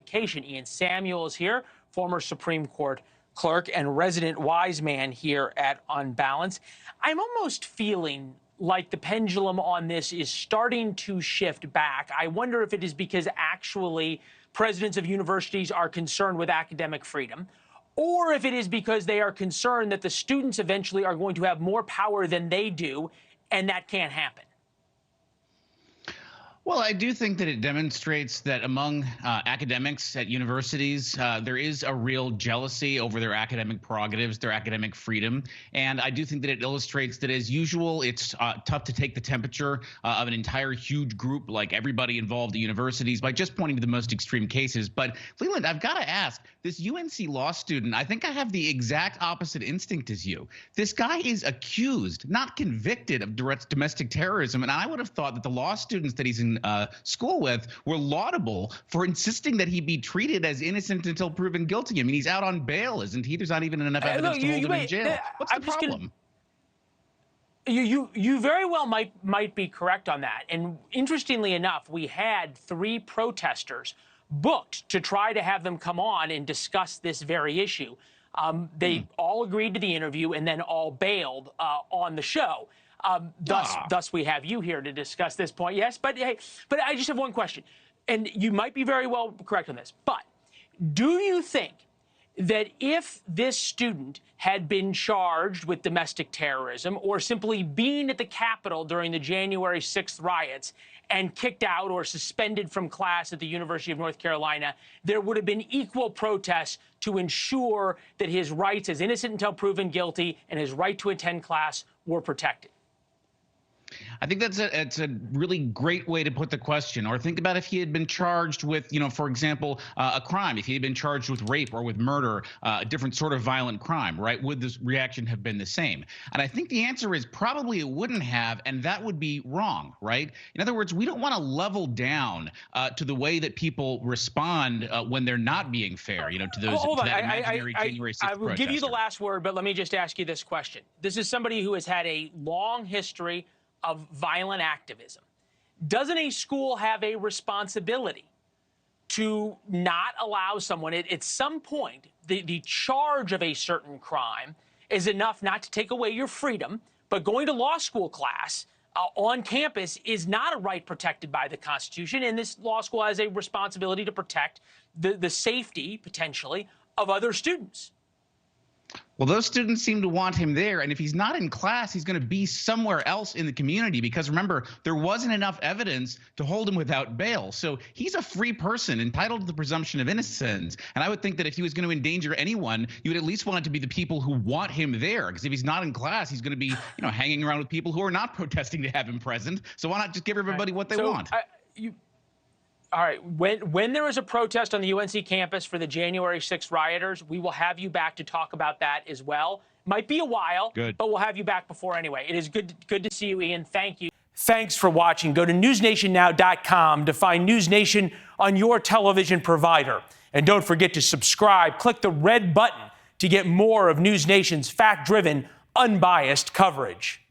education. Ian Samuel is here, former Supreme Court clerk and resident wise man here at Unbalanced. I'm almost feeling like the pendulum on this is starting to shift back. I wonder if it is because actually presidents of universities are concerned with academic freedom, or if it is because they are concerned that the students eventually are going to have more power than they do, and that can't happen. Well, I do think that it demonstrates that among academics at universities, there is a real jealousy over their academic prerogatives, their academic freedom. And I do think that it illustrates that, as usual, it's tough to take the temperature of an entire huge group like everybody involved at universities by just pointing to the most extreme cases. But, Leland, I've got to ask, this UNC law student, I think I have the exact opposite instinct as you. This guy is accused, not convicted, of direct domestic terrorism. And I would have thought that the law students that he's in school with were laudable for insisting that he be treated as innocent until proven guilty. I mean, he's out on bail, isn't he? There's not even enough evidence to hold him in jail. What's the problem? You very well might be correct on that. And interestingly enough, we had 3 protesters booked to try to have them come on and discuss this very issue. They all agreed to the interview and then all bailed on the show. Thus, we have you here to discuss this point. Yes, but hey, but I just have one question, and you might be very well correct on this. But do you think that if this student had been charged with domestic terrorism or simply being at the Capitol during the January 6th riots and kicked out or suspended from class at the University of North Carolina, there would have been equal protests to ensure that his rights as innocent until proven guilty and his right to attend class were protected? I think it's a really great way to put the question. Or think about if he had been charged with, for example, a crime. If he had been charged with rape or with murder, a different sort of violent crime, right? Would this reaction have been the same? And I think the answer is probably it wouldn't have, and that would be wrong, right? In other words, we don't want to level down to the way that people respond when they're not being fair, to those imaginary January 6th I will give you the last word, but let me just ask you this question. This is somebody who has had a long history of violent activism. Doesn't a school have a responsibility to not allow someone at some point, the charge of a certain crime is enough not to take away your freedom, but going to law school class on campus is not a right protected by the Constitution, and this law school has a responsibility to protect the safety, potentially, of other students. Well, those students seem to want him there. And if he's not in class, he's going to be somewhere else in the community because, remember, there wasn't enough evidence to hold him without bail. So he's a free person entitled to the presumption of innocence. And I would think that if he was going to endanger anyone, you would at least want it to be the people who want him there. Because if he's not in class, he's going to be, hanging around with people who are not protesting to have him present. So why not just give everybody what they want? All right. When there is a protest on the UNC campus for the January 6th rioters, we will have you back to talk about that as well. Might be a while, but we'll have you back before anyway. It is good to see you, Ian. Thank you. Thanks for watching. Go to newsnationnow.com to find NewsNation on your television provider. And don't forget to subscribe. Click the red button to get more of NewsNation's fact-driven, unbiased coverage.